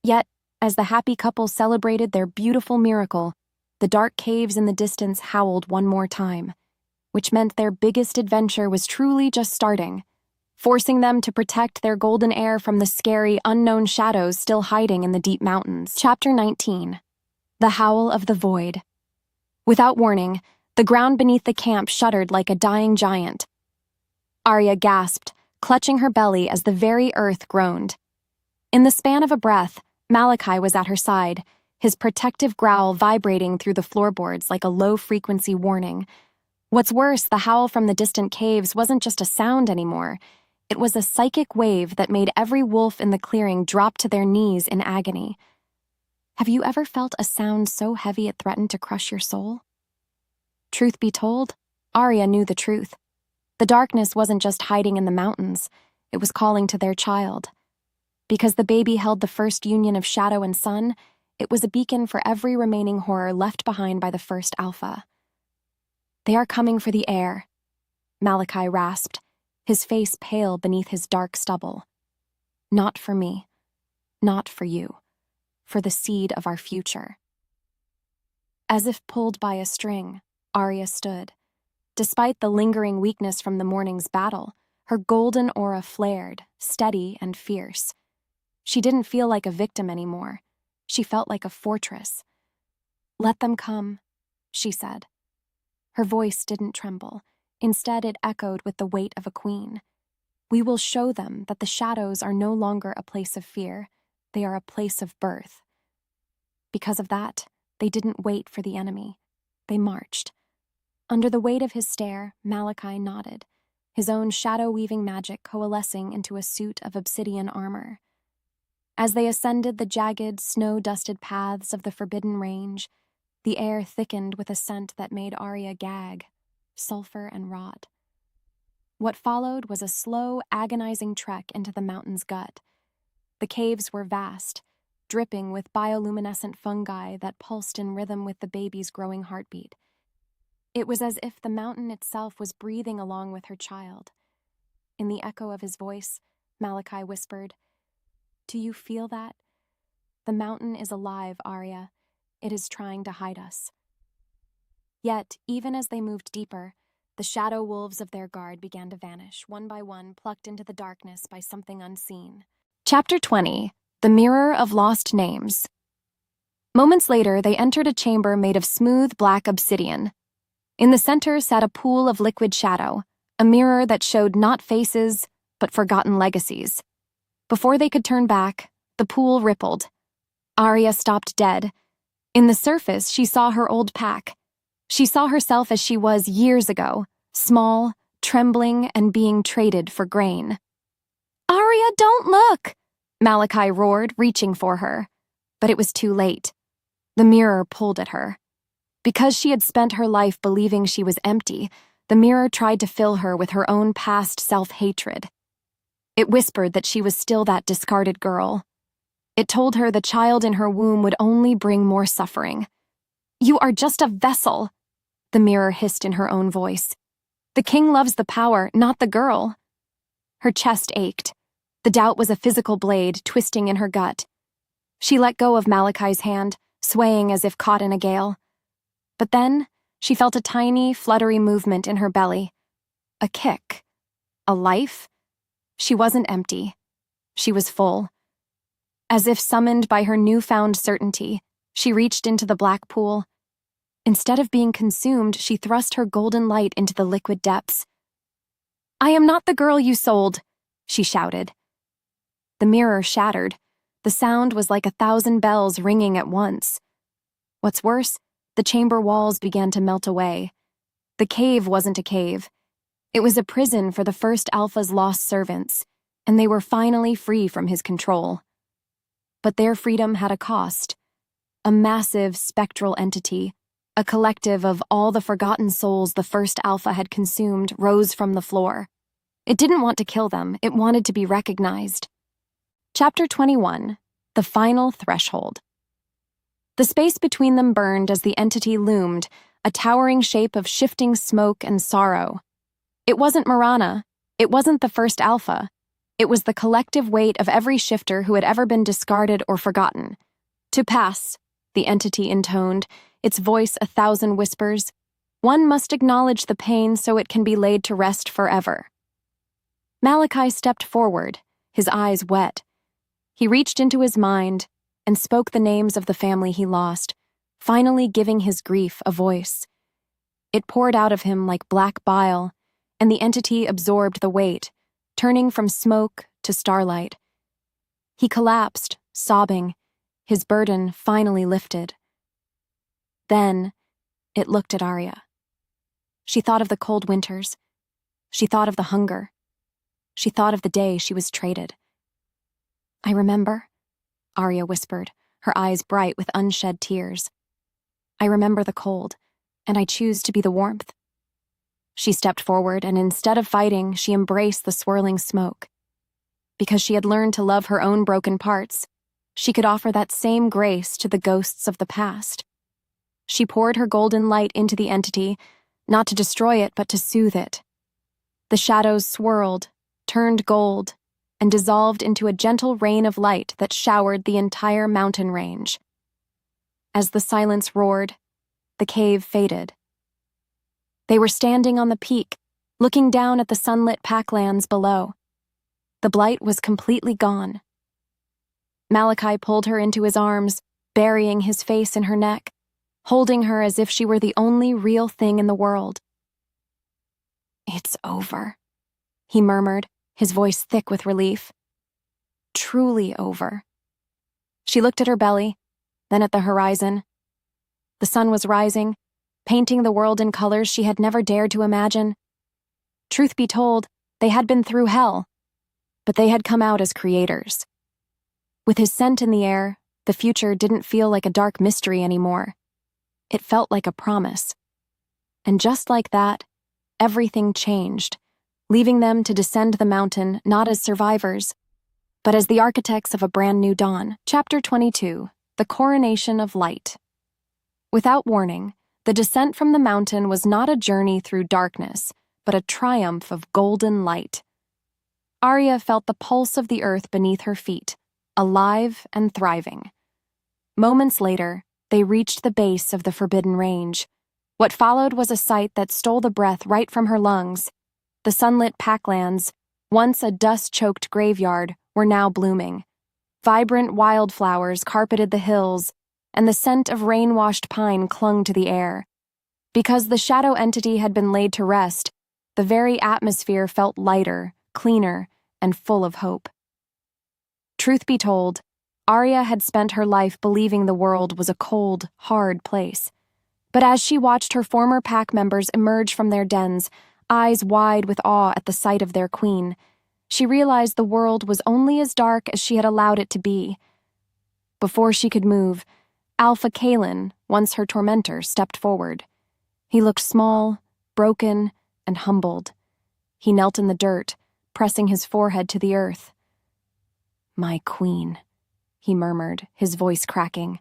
Yet, as the happy couple celebrated their beautiful miracle, the dark caves in the distance howled one more time, which meant their biggest adventure was truly just starting, forcing them to protect their golden heir from the scary, unknown shadows still hiding in the deep mountains. Chapter 19. The Howl of the Void. Without warning, the ground beneath the camp shuddered like a dying giant. Aria gasped, clutching her belly as the very earth groaned. In the span of a breath, Malachi was at her side, his protective growl vibrating through the floorboards like a low-frequency warning. What's worse, the howl from the distant caves wasn't just a sound anymore. It was a psychic wave that made every wolf in the clearing drop to their knees in agony. Have you ever felt a sound so heavy it threatened to crush your soul? Truth be told, Aria knew the truth. The darkness wasn't just hiding in the mountains, it was calling to their child. Because the baby held the first union of shadow and sun, it was a beacon for every remaining horror left behind by the first alpha. "They are coming for the air," Malachi rasped, his face pale beneath his dark stubble. "Not for me. Not for you. For the seed of our future." As if pulled by a string, Aria stood. Despite the lingering weakness from the morning's battle, her golden aura flared, steady and fierce. She didn't feel like a victim anymore. She felt like a fortress. "Let them come," she said. Her voice didn't tremble. Instead, it echoed with the weight of a queen. "We will show them that the shadows are no longer a place of fear. They are a place of birth." Because of that, they didn't wait for the enemy. They marched. Under the weight of his stare, Malachi nodded, his own shadow-weaving magic coalescing into a suit of obsidian armor. As they ascended the jagged, snow-dusted paths of the Forbidden Range, the air thickened with a scent that made Aria gag, sulfur and rot. What followed was a slow, agonizing trek into the mountain's gut. The caves were vast, dripping with bioluminescent fungi that pulsed in rhythm with the baby's growing heartbeat. It was as if the mountain itself was breathing along with her child. In the echo of his voice, Malachi whispered, "Do you feel that? The mountain is alive, Aria. It is trying to hide us." Yet, even as they moved deeper, The shadow wolves of their guard began to vanish, one by one, plucked into the darkness by something unseen. Chapter 20: The Mirror of Lost Names. Moments later, they entered a chamber made of smooth black obsidian. In the center sat a pool of liquid shadow, a mirror that showed not faces, but forgotten legacies. Before they could turn back, the pool rippled. Aria stopped dead. In the surface, she saw her old pack. She saw herself as she was years ago, small, trembling, and being traded for grain. "Aria, don't look!" Malachi roared, reaching for her. But it was too late. The mirror pulled at her. Because she had spent her life believing she was empty, the mirror tried to fill her with her own past self-hatred. It whispered that she was still that discarded girl. It told her the child in her womb would only bring more suffering. "You are just a vessel," the mirror hissed in her own voice. "The king loves the power, not the girl." Her chest ached. The doubt was a physical blade twisting in her gut. She let go of Malachi's hand, swaying as if caught in a gale. But then, she felt a tiny, fluttery movement in her belly. A kick. A life. She wasn't empty. She was full. As if summoned by her newfound certainty, she reached into the black pool. Instead of being consumed, she thrust her golden light into the liquid depths. "I am not the girl you sold," she shouted. The mirror shattered. The sound was like 1,000 bells ringing at once. What's worse, the chamber walls began to melt away. The cave wasn't a cave. It was a prison for the first Alpha's lost servants, and they were finally free from his control. But their freedom had a cost. A massive, spectral entity, a collective of all the forgotten souls the first Alpha had consumed, rose from the floor. It didn't want to kill them, it wanted to be recognized. Chapter 21: The Final Threshold. The space between them burned as the entity loomed, a towering shape of shifting smoke and sorrow. It wasn't Marana. It wasn't the first Alpha. It was the collective weight of every shifter who had ever been discarded or forgotten. "To pass," the entity intoned, its voice 1,000 whispers. "One must acknowledge the pain so it can be laid to rest forever." Malachi stepped forward, his eyes wet. He reached into his mind and spoke the names of the family he lost, finally giving his grief a voice. It poured out of him like black bile, and the entity absorbed the weight, turning from smoke to starlight. He collapsed, sobbing, his burden finally lifted. Then, it looked at Aria. She thought of the cold winters. She thought of the hunger. She thought of the day she was traded. "I remember," Aria whispered, her eyes bright with unshed tears. "I remember the cold, and I choose to be the warmth." She stepped forward, and instead of fighting, she embraced the swirling smoke. Because she had learned to love her own broken parts, she could offer that same grace to the ghosts of the past. She poured her golden light into the entity, not to destroy it, but to soothe it. The shadows swirled, turned gold, and dissolved into a gentle rain of light that showered the entire mountain range. As the silence roared, the cave faded. They were standing on the peak, looking down at the sunlit packlands below. The blight was completely gone. Malachi pulled her into his arms, burying his face in her neck, holding her as if she were the only real thing in the world. "It's over," he murmured, his voice thick with relief. Truly over. She looked at her belly, then at the horizon. The sun was rising, painting the world in colors she had never dared to imagine. Truth be told, they had been through hell, but they had come out as creators. With his scent in the air, the future didn't feel like a dark mystery anymore. It felt like a promise. And just like that, everything changed, leaving them to descend the mountain not as survivors, but as the architects of a brand new dawn. Chapter 22: The Coronation of Light. Without warning, the descent from the mountain was not a journey through darkness, but a triumph of golden light. Aria felt the pulse of the earth beneath her feet, alive and thriving. Moments later, they reached the base of the Forbidden Range. What followed was a sight that stole the breath right from her lungs. The sunlit packlands, once a dust-choked graveyard, were now blooming. Vibrant wildflowers carpeted the hills, and the scent of rain-washed pine clung to the air. Because the shadow entity had been laid to rest, the very atmosphere felt lighter, cleaner, and full of hope. Truth be told, Aria had spent her life believing the world was a cold, hard place. But as she watched her former pack members emerge from their dens, eyes wide with awe at the sight of their queen, she realized the world was only as dark as she had allowed it to be. Before she could move, Alpha Kalen, once her tormentor, stepped forward. He looked small, broken, and humbled. He knelt in the dirt, pressing his forehead to the earth. "My queen," he murmured, his voice cracking,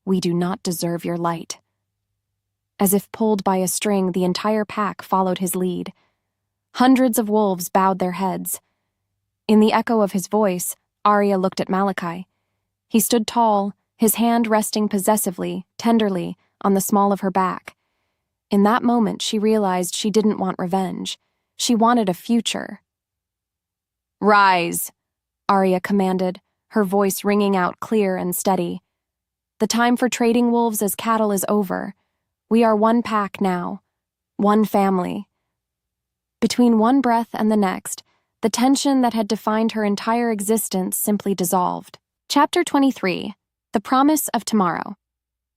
"we do not deserve your light." As if pulled by a string, the entire pack followed his lead. Hundreds of wolves bowed their heads. In the echo of his voice, Aria looked at Malachi. He stood tall, his hand resting possessively, tenderly, on the small of her back. In that moment, she realized she didn't want revenge. She wanted a future. "Rise," Aria commanded, her voice ringing out clear and steady. "The time for trading wolves as cattle is over. We are one pack now, one family." Between one breath and the next, the tension that had defined her entire existence simply dissolved. Chapter 23, The Promise of Tomorrow.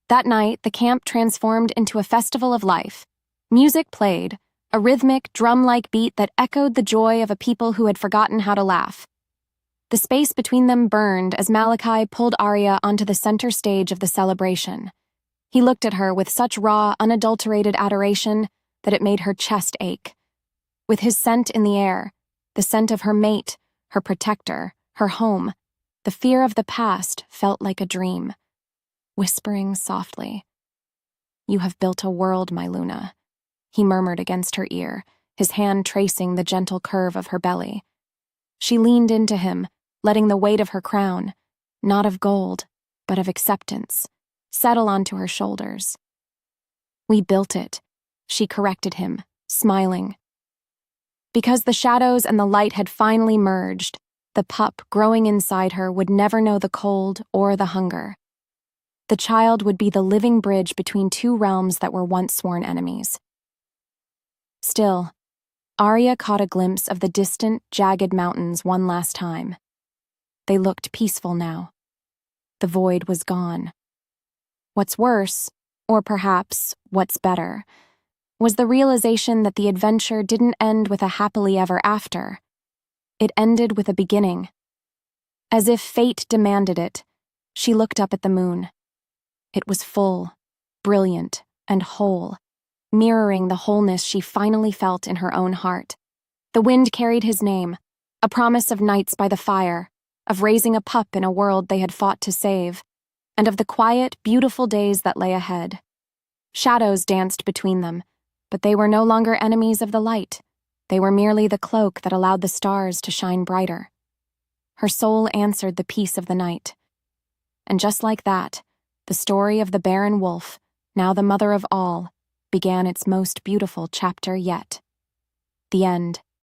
That night, the camp transformed into a festival of life. Music played, a rhythmic, drum-like beat that echoed the joy of a people who had forgotten how to laugh. The space between them burned as Malachi pulled Aria onto the center stage of the celebration. He looked at her with such raw, unadulterated adoration that it made her chest ache. With his scent in the air, the scent of her mate, her protector, her home, the fear of the past felt like a dream. Whispering softly, "You have built a world, my Luna," he murmured against her ear, his hand tracing the gentle curve of her belly. She leaned into him, letting the weight of her crown, not of gold, but of acceptance, settle onto her shoulders. "We built it," she corrected him, smiling. Because the shadows and the light had finally merged, the pup growing inside her would never know the cold or the hunger. The child would be the living bridge between two realms that were once sworn enemies. Still, Aria caught a glimpse of the distant, jagged mountains one last time. They looked peaceful now. The void was gone. What's worse, or perhaps what's better, was the realization that the adventure didn't end with a happily ever after. It ended with a beginning. As if fate demanded it, she looked up at the moon. It was full, brilliant, and whole, mirroring the wholeness she finally felt in her own heart. The wind carried his name, a promise of nights by the fire, of raising a pup in a world they had fought to save, and of the quiet, beautiful days that lay ahead. Shadows danced between them, but they were no longer enemies of the light. They were merely the cloak that allowed the stars to shine brighter. Her soul answered the peace of the night. And just like that, the story of the barren wolf, now the mother of all, began its most beautiful chapter yet. The end.